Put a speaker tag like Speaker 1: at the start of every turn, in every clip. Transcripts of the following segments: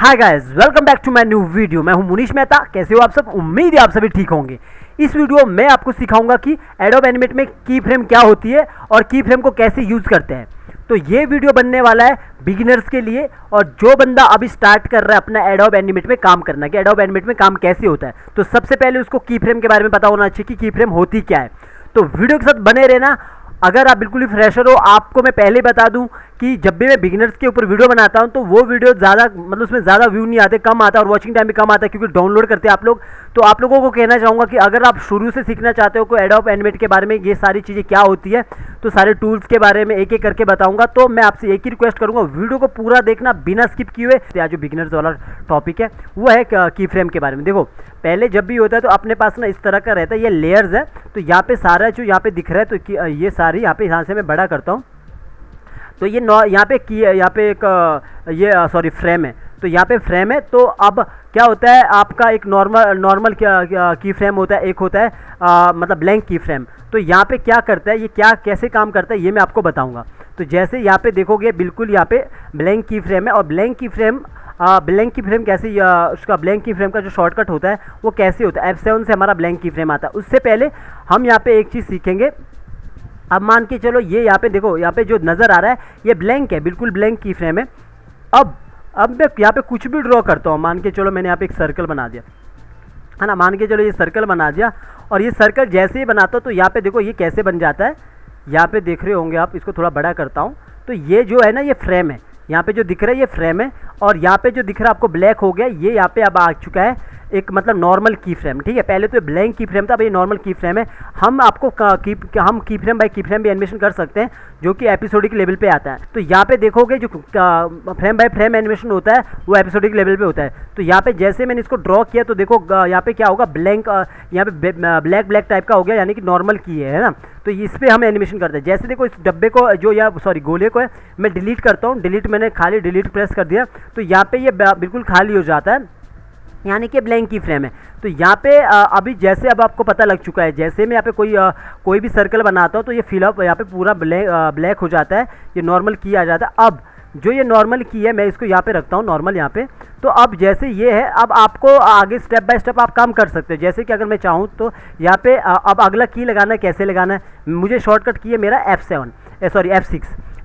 Speaker 1: Hi guys, welcome back to my new video. मैं हूं मुनीश मेहता। कैसे हो आप सब? उम्मीद है आप सभी ठीक होंगे। इस वीडियो में मैं आपको सिखाऊंगा कि एडोब एनिमेट में की फ्रेम क्या होती है और की फ्रेम को कैसे यूज करते हैं। तो ये वीडियो बनने वाला है बिगिनर्स के लिए, और जो बंदा अभी स्टार्ट कर रहा है अपना एडोब एनिमेट में काम करना कि एडोब एनिमेट में काम कैसे होता है, तो सबसे पहले उसको की फ्रेम के बारे में पता होना चाहिए कि की फ्रेम होती क्या है। तो वीडियो के साथ बने रहना। अगर आप बिल्कुल ही फ्रेशर हो, आपको मैं पहले बता दूं कि जब भी मैं बिगिनर्स के ऊपर वीडियो बनाता हूं तो वो वीडियो ज़्यादा मतलब उसमें ज़्यादा व्यू नहीं आते, कम आता है और वॉचिंग टाइम भी कम आता है क्योंकि डाउनलोड करते हैं आप लोग। तो आप लोगों को कहना चाहूँगा कि अगर आप शुरू से सीखना चाहते हो कोई एडोब एनिमेट के बारे में, ये सारी चीज़ें क्या होती है, तो सारे टूल्स के बारे में एक एक करके बताऊँगा। तो मैं आपसे एक ही रिक्वेस्ट करूँगा, वीडियो को पूरा देखना बिना स्किप किए हुए। आज जो बिगिनर्स वाला टॉपिक है वो है की फ्रेम के बारे में। देखो, पहले जब भी होता है तो अपने पास ना इस तरह का रहता है, ये लेयर्स है। तो यहाँ पे सारा जो यहाँ पे दिख रहा है, तो ये सारी यहाँ से मैं बड़ा करता हूँ। तो ये यहाँ पे एक ये फ्रेम है। तो यहाँ पे फ्रेम है। तो अब क्या होता है, आपका एक नॉर्मल की फ्रेम होता है, एक होता है मतलब ब्लैंक की फ्रेम। तो यहाँ पे क्या करता है, ये कैसे काम करता है ये मैं आपको बताऊँगा। तो जैसे यहाँ पे देखोगे, बिल्कुल यहाँ पे ब्लैंक की फ्रेम है। और ब्लैंक की फ्रेम कैसे, उसका ब्लैंक की फ्रेम का जो शॉर्टकट होता है वो कैसे होता है, F7 से हमारा ब्लैंक की फ्रेम आता है। उससे पहले हम यहाँ पे एक चीज़ सीखेंगे। अब मान के चलो, ये यहाँ पे देखो, यहाँ पे जो नज़र आ रहा है ये ब्लैंक है, बिल्कुल ब्लैंक की फ्रेम है। अब मैं यहाँ पे कुछ भी ड्रॉ करता हूँ। मान के चलो मैंने यहाँ पे एक सर्कल बना दिया, है ना। मान के चलो ये सर्कल बना दिया, और ये सर्कल जैसे ही बनाता हूँ तो यहाँ पे देखो ये कैसे बन जाता है। यहाँ पे देख रहे होंगे आप, इसको थोड़ा बड़ा करता हूँ। तो ये जो है ना, ये फ्रेम है। यहाँ पे जो दिख रहा है ये फ्रेम है, और यहाँ पे जो दिख रहा है आपको ब्लैक हो गया, ये यहाँ पे अब आ चुका है एक मतलब नॉर्मल की फ्रेम। ठीक है, पहले तो ये ब्लैंक की फ्रेम था, अब ये नॉर्मल की फ्रेम है। हम आपको हम की फ्रेम बाय की फ्रेम भी एनिमेशन कर सकते हैं, जो कि एपिसोडिक लेवल पे आता है। तो यहाँ पे देखोगे जो फ्रेम बाय फ्रेम एनिमेशन होता है वो एपिसोडिक लेवल पे होता है। तो यहाँ पे जैसे मैंने इसको ड्रॉ किया तो देखो यहाँ पे क्या होगा, ब्लैंक यहाँ पे ब्लैक टाइप का हो गया, यानी कि नॉर्मल की है ना। तो इस पर हम एनिमेशन करते हैं। जैसे देखो, इस डब्बे को जो गोले को है मैं डिलीट करता हूँ। मैंने खाली डिलीट प्रेस कर दिया, तो यहाँ पे ये बिल्कुल खाली हो जाता है, यानी कि ब्लैंक की फ्रेम है। तो यहाँ पे अभी जैसे अब आपको पता लग चुका है, जैसे मैं यहाँ पे कोई भी सर्कल बनाता हूँ तो ये फिलअप यहाँ पे पूरा ब्लैक हो जाता है, ये नॉर्मल की आ जाता है। अब जो ये नॉर्मल की है, मैं इसको यहाँ पे रखता हूँ नॉर्मल यहाँ पे। तो अब जैसे ये है, अब आपको आगे स्टेप बाय स्टेप आप काम कर सकते हो। जैसे कि अगर मैं चाहूँ तो यहाँ पे अब अगला की लगाना है, कैसे लगाना है, मुझे शॉर्टकट की है मेरा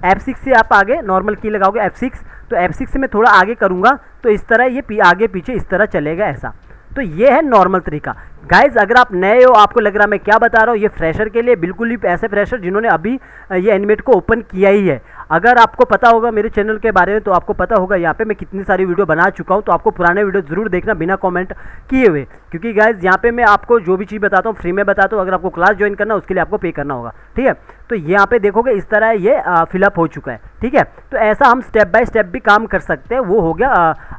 Speaker 1: F6 से आप आगे नॉर्मल की लगाओगे F6। तो F6 से मैं थोड़ा आगे करूँगा तो इस तरह ये आगे पीछे इस तरह चलेगा, ऐसा। तो ये है नॉर्मल तरीका। गाइज, अगर आप नए हो, आपको लग रहा है मैं क्या बता रहा हूँ, ये फ्रेशर के लिए, बिल्कुल ही ऐसे फ्रेशर जिन्होंने अभी ये एनिमेट को ओपन किया ही है। अगर आपको पता होगा मेरे चैनल के बारे में तो आपको पता होगा यहाँ पे मैं कितनी सारी वीडियो बना चुका हूँ। तो आपको पुराने वीडियो जरूर देखना बिना कमेंट किए हुए, क्योंकि गाइज यहाँ पे मैं आपको जो भी चीज़ बताता हूँ फ्री में बताता हूँ। अगर आपको क्लास ज्वाइन करना उसके लिए आपको पे करना होगा, ठीक है। तो यहाँ पे देखोगे इस तरह ये फिलअप हो चुका है, ठीक है। तो ऐसा हम स्टेप बाय स्टेप भी काम कर सकते हैं। वो हो गया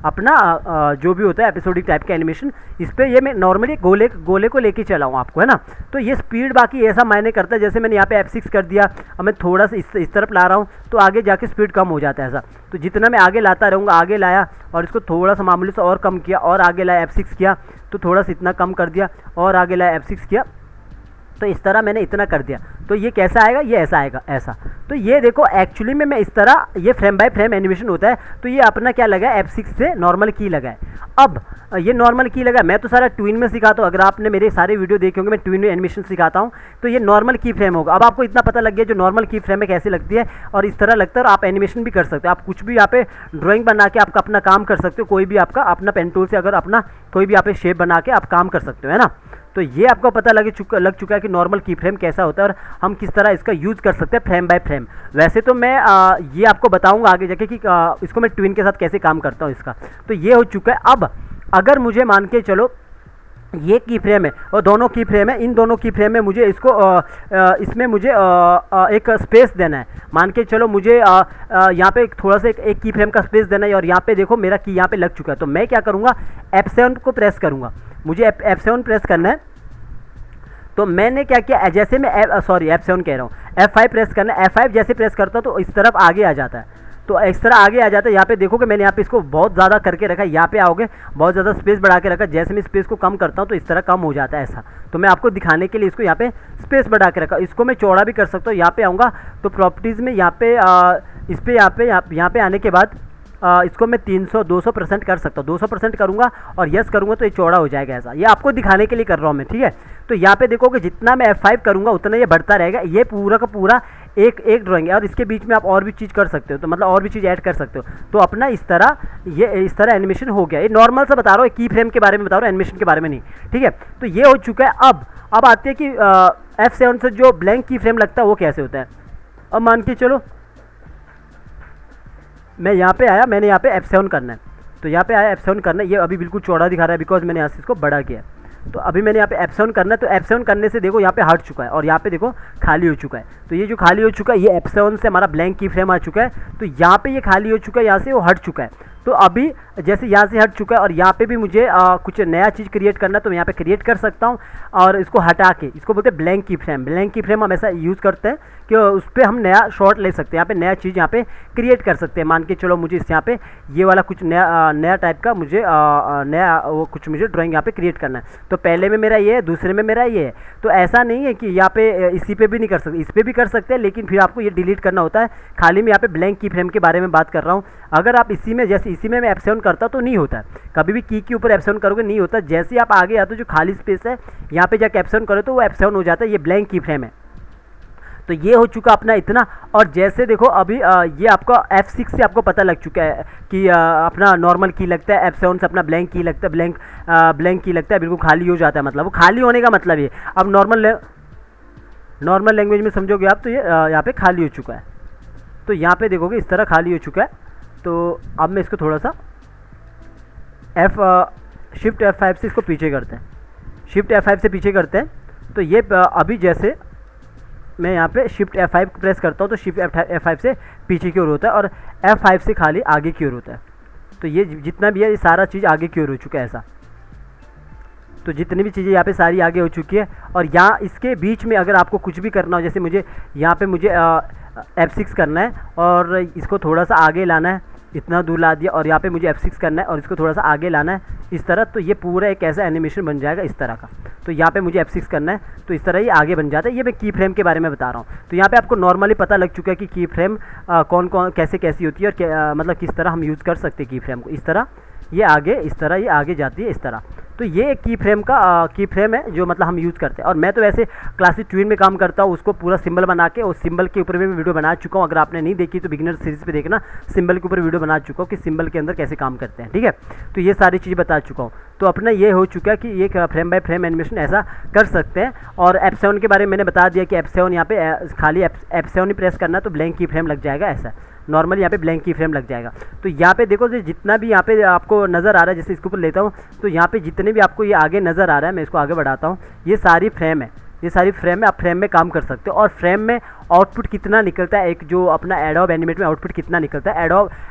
Speaker 1: अपना जो भी होता है एपिसोडिक टाइप का एनिमेशन। इस पर ये मैं नॉर्मली गोले को लेके चला हूँ आपको, है ना। तो ये स्पीड बाकी ऐसा मायने करता है, जैसे मैंने यहाँ पे F6 कर दिया, अब मैं थोड़ा सा इस तरफ ला रहा हूँ तो आगे जाके स्पीड कम हो जाता है ऐसा। तो जितना मैं आगे लाता रहूँगा, आगे लाया और इसको थोड़ा सा मामूली से और कम किया, और आगे लाया F6 किया तो थोड़ा सा इतना कम कर दिया, और आगे लाया F6 किया, तो इस तरह मैंने इतना कर दिया। तो ये कैसा आएगा, ये ऐसा आएगा, ऐसा। तो ये देखो, एक्चुअली में मैं इस तरह, ये फ्रेम बाय फ्रेम एनिमेशन होता है। तो ये अपना क्या लगा है, F6 से नॉर्मल की लगा है। अब ये नॉर्मल की लगा, मैं तो सारा ट्विन में सिखाता हूँ। अगर आपने मेरे सारे वीडियो देखे होंगे, मैं ट्विन में एनिमेशन सिखाता हूँ। तो ये नॉर्मल की फ्रेम होगा। अब आपको इतना पता लग गया जो नॉर्मल की फ्रेम में कैसे लगती है, और इस तरह लगता है। और आप एनिमेशन भी कर सकते हो, आप कुछ भी यहाँ पे ड्राइंग बना के आपका अपना काम कर सकते हो। कोई भी आपका अपना पेन टूल से अगर अपना कोई भी आप शेप बना के आप काम कर सकते हो, है ना। तो ये आपको पता लग चुका है कि नॉर्मल की फ्रेम कैसा होता है और हम किस तरह इसका यूज़ कर सकते हैं फ्रेम बाय फ्रेम। वैसे तो मैं ये आपको बताऊंगा आगे जाके कि इसको मैं ट्विन के साथ कैसे काम करता हूँ इसका। तो ये हो चुका है। अब अगर मुझे मान के चलो ये की फ्रेम है और दोनों की फ्रेम है, इन दोनों की फ्रेम में मुझे इसको इसमें मुझे एक स्पेस देना है। मान के चलो मुझे यहाँ पे थोड़ा सा एक की फ्रेम का स्पेस देना है, और यहाँ पे देखो मेरा की यहाँ पे लग चुका है। तो मैं क्या करूँगा, F7 को प्रेस करूँगा। मुझे F7 प्रेस करना है। तो मैंने क्या किया, जैसे मैं F7 कह रहा हूँ, F5 प्रेस करना है। F5 जैसे प्रेस करता हूँ तो इस तरफ आगे आ जाता है। तो इस तरह आगे आ जाता है। यहाँ पे देखोगे मैंने यहाँ पे इसको बहुत ज़्यादा करके रखा है। यहाँ पे आओगे बहुत ज़्यादा स्पेस बढ़ा के रखा। जैसे मैं स्पेस को कम करता हूँ तो इस तरह कम हो जाता है ऐसा। तो मैं आपको दिखाने के लिए इसको यहाँ पे स्पेस बढ़ा के रखा। इसको मैं चौड़ा भी कर सकता हूँ। यहाँ पे आऊँगा तो प्रॉपर्टीज़ में यहाँ पे इस पर यहाँ पे आने के बाद इसको मैं 200% कर सकता हूँ। 200% करूँगा और यस करूँगा तो ये चौड़ा हो जाएगा ऐसा। ये आपको दिखाने के लिए कर रहा हूँ मैं, ठीक है। तो यहाँ पे देखोगे जितना मैं F5 करूँगा उतना ये बढ़ता रहेगा। ये पूरा का पूरा एक ड्राइंग है और इसके बीच में आप और भी चीज़ कर सकते हो, तो मतलब और भी चीज़ ऐड कर सकते हो। तो अपना इस तरह एनिमेशन हो गया। ये नॉर्मल सा बता रहा हूँ, की फ्रेम के बारे में बता रहा हूँ, एनिमेशन के बारे में नहीं, ठीक है। तो ये हो चुका है। अब आते हैं कि F7 से जो ब्लैंक की फ्रेम लगता है वो कैसे होता है। अब मान के चलो मैं यहाँ पे आया, मैंने यहाँ पे F7 करना है, तो यहाँ पे आया F7 करना है। ये अभी बिल्कुल चौड़ा दिखा रहा है बिकॉज मैंने यहाँ से इसको बड़ा किया है। तो अभी मैंने यहाँ पे F7 करना है, तो F7 करने से देखो यहाँ पे हट चुका है और यहाँ पे देखो खाली हो चुका है। तो ये जो खाली हो चुका है ये F7 से हमारा ब्लैंक की फ्रेम आ चुका है। तो यहाँ पे ये खाली हो चुका है, यहाँ से वो हट चुका है। तो अभी जैसे यहाँ से हट चुका है और यहाँ पे भी मुझे कुछ नया चीज़ क्रिएट करना है, तो मैं यहाँ पे क्रिएट कर सकता हूँ और इसको हटा के, इसको बोलते हैं ब्लैंक की फ्रेम। ब्लैंक की फ्रेम हम ऐसा यूज़ करते हैं कि उस पर हम नया शॉट ले सकते हैं, यहाँ पे नया चीज़ यहाँ पे क्रिएट कर सकते हैं। मान के चलो मुझे इस यहाँ पे ये वाला कुछ नया टाइप का मुझे नया वो कुछ मुझे ड्राइंग यहाँ पे क्रिएट करना है। तो पहले में मेरा ये है, दूसरे में मेरा ये है। तो ऐसा नहीं है कि यहाँ पे इसी पे भी नहीं कर सकते, इस पर भी कर सकते हैं, लेकिन फिर आपको ये डिलीट करना होता है। खाली मैं यहाँ पे ब्लैंक की फ्रेम के बारे में बात कर रहा हूँ। अगर आप इसी में, जैसे इसी में मैं F7 करता तो नहीं होता, कभी भी की के ऊपर F7 करोगे नहीं होता। जैसे ही आप आगे आते हो जो खाली स्पेस है यहाँ पे जाके F7 करो तो वो F7 हो जाता है। ये ब्लैंक की फ्रेम है। तो ये हो चुका अपना इतना। और जैसे देखो अभी ये आपका F6 से आपको पता लग चुका है कि अपना नॉर्मल की लगता है, F7 से अपना ब्लैंक की लगता है, ब्लैंक की लगता है, बिल्कुल खाली हो जाता है। मतलब वो खाली होने का मतलब ये, अब नॉर्मल लैंग्वेज में समझोगे आप तो ये यहाँ पे खाली हो चुका है। तो यहाँ पे देखोगे इस तरह खाली हो चुका है। तो अब मैं इसको थोड़ा सा शिफ्ट F5 से इसको पीछे करते हैं, शिफ्ट F5 से पीछे करते हैं। तो ये अभी जैसे मैं यहाँ पे शिफ्ट F5 प्रेस करता हूँ तो शिफ्ट F5 से पीछे की ओर होता है और F5 से खाली आगे की ओर होता है। तो ये जितना भी है ये सारा चीज़ आगे की ओर हो चुका है ऐसा। तो जितनी भी चीज़ें यहाँ पे सारी आगे हो चुकी है। और यहाँ इसके बीच में अगर आपको कुछ भी करना हो, जैसे मुझे यहाँ पे मुझे F6 करना है और इसको थोड़ा सा आगे लाना है, इतना दूर ला दिया, और यहाँ पे मुझे F6 करना है और इसको थोड़ा सा आगे लाना है इस तरह। तो ये पूरा एक ऐसा एनिमेशन बन जाएगा इस तरह का। तो यहाँ पे मुझे F6 करना है तो इस तरह ये आगे बन जाता है। ये मैं की फ्रेम के बारे में बता रहा हूँ। तो यहाँ पे आपको नॉर्मली पता लग चुका है कि की फ्रेम कौन कैसी होती है और मतलब किस तरह हम यूज़ कर सकते हैं की फ्रेम को। इस तरह ये आगे, इस तरह ये आगे जाती है इस तरह। तो ये एक की फ्रेम है जो मतलब हम यूज़ करते हैं। और मैं तो वैसे क्लासिक ट्विन में काम करता हूँ, उसको पूरा सिंबल बना के, उस सिंबल के ऊपर भी मैं वीडियो बना चुका हूँ। अगर आपने नहीं देखी तो बिगिनर सीरीज़ पे देखना, सिंबल के ऊपर वीडियो बना चुका हूँ कि सिंबल के अंदर कैसे काम करते हैं, ठीक है। तो ये सारी चीज़ बता चुका हूँ। तो अपना ये हो चुका है कि ये फ्रेम बाय फ्रेम एनिमेशन ऐसा कर सकते हैं। और F7 के बारे में मैंने बता दिया कि F7 यहाँ पे खाली F7 ही प्रेस करना है तो ब्लैंक की फ्रेम लग जाएगा ऐसा। नॉर्मली यहाँ पे ब्लैंक की फ्रेम लग जाएगा। तो यहाँ पे देखो जितना भी यहाँ पे आपको नज़र आ रहा है, जैसे इसके ऊपर लेता हूँ तो यहाँ पे जितने भी आपको ये आगे नज़र आ रहा है, मैं इसको आगे बढ़ाता हूँ, ये सारी फ्रेम है, ये सारी फ्रेम है। आप फ्रेम में काम कर सकते हो। और फ्रेम में आउटपुट कितना निकलता है, एक जो अपना एडोब एनिमेट में आउटपुट कितना निकलता है,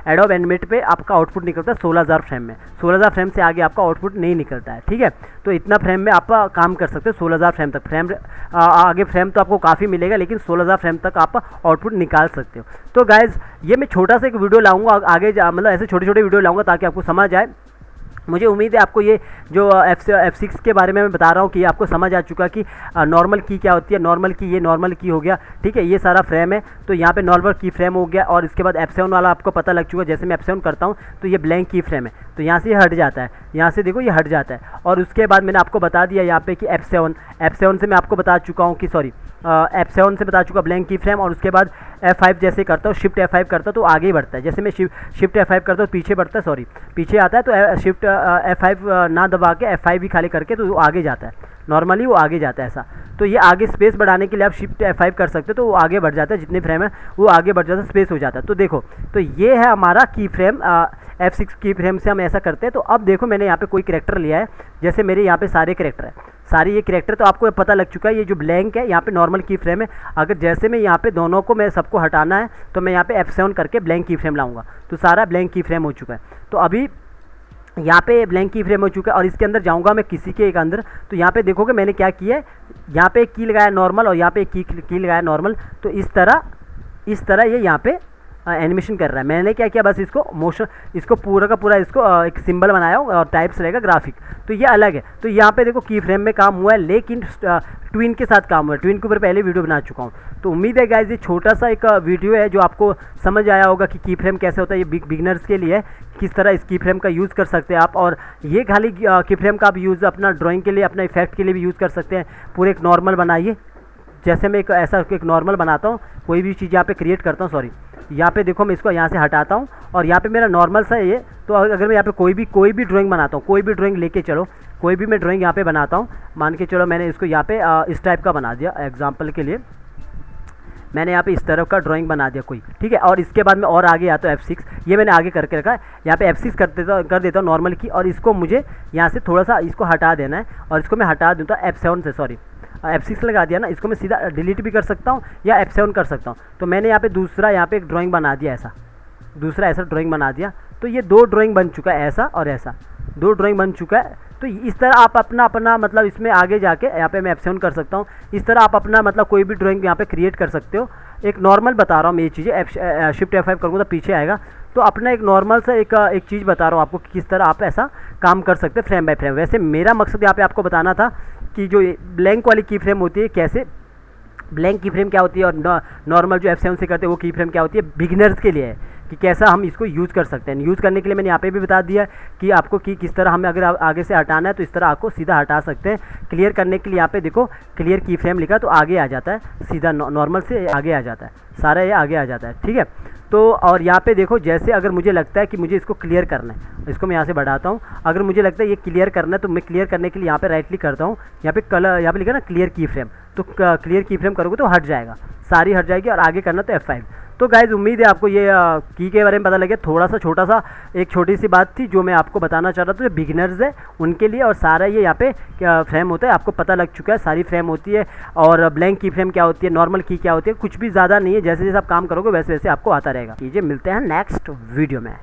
Speaker 1: एडोब एनिमेट पे आपका आउटपुट निकलता है 16,000 फ्रेम में। 16,000 फ्रेम से आगे आपका आउटपुट नहीं निकलता है, ठीक है। तो इतना फ्रेम में आप काम कर सकते हो 16,000 फ्रेम तक। आगे फ्रेम तो आपको काफ़ी मिलेगा, लेकिन 16,000 फ्रेम तक आप आउटपुट निकाल सकते हो। तो गाइज़ ये मैं छोटा सा एक वीडियो लाऊंगा आगे, मतलब ऐसे छोटे छोटे वीडियो लाऊंगा ताकि आपको समझ आए। मुझे उम्मीद है आपको ये जो F6 के बारे में मैं बता रहा हूँ कि आपको समझ आ चुका कि नॉर्मल की क्या होती है। नॉर्मल की, ये नॉर्मल की हो गया, ठीक है। ये सारा फ्रेम है। तो यहाँ पे नॉर्मल की फ्रेम हो गया और इसके बाद F7 वाला आपको पता लग चुका। जैसे मैं F7 करता हूँ तो ये ब्लैंक की फ्रेम है, तो यहाँ से ये हट जाता है, यहाँ से देखो ये हट जाता है। और उसके बाद मैंने आपको बता दिया यहाँ पे कि F7 से मैं आपको बता चुका हूँ कि F7 से बता चुका ब्लैंक की फ्रेम। और उसके बाद F5 जैसे करता हूँ, शिफ्ट F5 करता हूँ तो आगे बढ़ता है। जैसे मैं शिफ्ट F5 करता हूँ पीछे बढ़ता है, पीछे आता है। तो शिफ्ट F5 ना दबा के F5 भी खाली करके तो वो आगे जाता है, नॉर्मली वो आगे जाता है ऐसा। तो ये आगे स्पेस बढ़ाने के लिए आप शिफ्ट F5 कर सकते हो तो वो आगे बढ़ जाता है, जितने फ्रेम है वो आगे बढ़ जाता है, स्पेस हो जाता है। तो देखो, तो ये है हमारा की फ्रेम। F6 की फ्रेम से हम ऐसा करते हैं। तो अब देखो मैंने यहाँ पे कोई कैरेक्टर लिया है, जैसे मेरे यहाँ पे सारे कैरेक्टर है, सारे ये कैरेक्टर, तो आपको पता लग चुका है ये जो ब्लैंक है यहाँ पे नॉर्मल की फ्रेम है। अगर जैसे मैं यहाँ पे दोनों को मैं सबको हटाना है तो मैं यहाँ पे F7 करके ब्लैंक की फ्रेम लाऊंगा तो सारा ब्लैंक की फ्रेम हो चुका है। तो अभी यहाँ पे ब्लैंक की फ्रेम हो चुका है और इसके अंदर जाऊँगा मैं किसी के एक अंदर। तो यहाँ पे देखोगे मैंने क्या किया है, यहाँ पे एक की लगाया नॉर्मल और यहाँ पे एक की लगाया नॉर्मल। तो इस तरह ये यहाँ पे एनिमेशन कर रहा है। मैंने क्या किया, बस इसको मोशन, इसको पूरा का पूरा इसको एक सिंबल बनाया हूँ और टाइप्स रहेगा ग्राफिक, तो ये अलग है। तो यहाँ पे देखो की फ्रेम में काम हुआ है, लेकिन ट्विन के साथ काम हुआ है। ट्विन के ऊपर पहले वीडियो बना चुका हूँ। तो उम्मीद है गाइस ये छोटा सा एक वीडियो है जो आपको समझ आया होगा कि फ्रेम कैसे होता है। ये बिगिनर्स के लिए किस तरह इस की फ्रेम का यूज़ कर सकते हैं आप, और ये खाली की फ्रेम का आप यूज़ अपना ड्राइंग के लिए, अपना इफेक्ट के लिए भी यूज़ कर सकते हैं। पूरे एक नॉर्मल बनाइए, जैसे मैं एक ऐसा एक नॉर्मल बनाता हूँ, कोई भी चीज़ यहाँ पे क्रिएट करता हूँ, सॉरी यहाँ पे देखो मैं इसको यहाँ से हटाता हूँ और यहाँ पे मेरा नॉर्मल सा है ये। तो अगर मैं यहाँ पे कोई भी ड्राइंग बनाता हूँ, कोई भी ड्राइंग लेके चलो, कोई भी मैं ड्राइंग यहाँ पे बनाता हूँ, मान के चलो मैंने इसको यहाँ पे इस टाइप का बना दिया, एग्जाम्पल के लिए मैंने यहाँ पे इस तरह का ड्राइंग बना दिया कोई, ठीक है। और इसके बाद में और आगे आता हूँ F6, ये मैंने आगे करके रखा है, यहाँ पे F6 कर देता हूँ नॉर्मल की, और इसको मुझे यहाँ से थोड़ा सा इसको हटा देना है, और इसको मैं हटा दूँ तो F7 से, सॉरी F6 लगा दिया ना, इसको मैं सीधा डिलीट भी कर सकता हूँ या F7 कर सकता हूँ। तो मैंने यहाँ पे दूसरा यहाँ पे एक ड्राइंग बना दिया, ऐसा दूसरा ऐसा ड्राइंग बना दिया। तो ये दो ड्राइंग बन चुका है, ऐसा और ऐसा दो ड्राइंग बन चुका है। तो इस तरह आप अपना मतलब इसमें आगे जाके यहाँ पे मैं F7 कर सकता हूँ। इस तरह आप अपना मतलब कोई भी ड्राइंग यहाँ पे क्रिएट कर सकते हो। एक नॉर्मल बता रहा हूँ मैं ये चीज़ें, शिफ्ट F5 करूँगा तो पीछे आएगा। तो अपना एक नॉर्मल सा एक चीज़ बता रहा हूँ आपको कि किस तरह आप ऐसा काम कर सकते हैं फ्रेम बाय फ्रेम। वैसे मेरा मकसद यहाँ पे आपको बताना था कि जो ब्लैंक वाली की फ्रेम होती है, कैसे ब्लैंक की फ्रेम क्या होती है, और नॉर्मल जो F7 से करते हैं वो की फ्रेम क्या होती है, बिगिनर्स के लिए है कि कैसा हम इसको यूज़ कर सकते हैं। यूज़ करने के लिए मैंने यहाँ पे भी बता दिया कि आपको कि किस तरह हमें अगर आगे से हटाना है तो इस तरह आपको सीधा हटा सकते हैं। क्लियर करने के लिए यहाँ पे देखो क्लियर की फ्रेम लिखा तो आगे आ जाता है, सीधा नॉर्मल से आगे आ जाता है, सारा ये आगे आ जाता है, ठीक है। तो और यहाँ पे देखो जैसे अगर मुझे लगता है कि मुझे इसको क्लियर करना है, इसको मैं यहाँ से बढ़ाता हूँ। अगर मुझे लगता है ये क्लियर करना है तो मैं क्लियर करने के लिए यहाँ पे राइट क्लिक करता हूँ, यहाँ पे कलर यहाँ पे लिखा ना क्लियर की फ्रेम, तो क्लियर की फ्रेम करोगे तो हट जाएगा, सारी हट जाएगी, और आगे करना तो F5। तो गाइज उम्मीद है आपको ये की के बारे में पता लगे। थोड़ा सा छोटा सा एक छोटी सी बात थी जो मैं आपको बताना चाह रहा था, जो बिगिनर्स है उनके लिए, और सारा ये यहाँ पे क्या फ्रेम होता है आपको पता लग चुका है, सारी फ्रेम होती है, और ब्लैंक की फ्रेम क्या होती है, नॉर्मल की क्या होती है, कुछ भी ज़्यादा नहीं है। जैसे जैसे आप काम करोगे वैसे वैसे आपको आता रहेगा। कीजिए, मिलते हैं नेक्स्ट वीडियो में।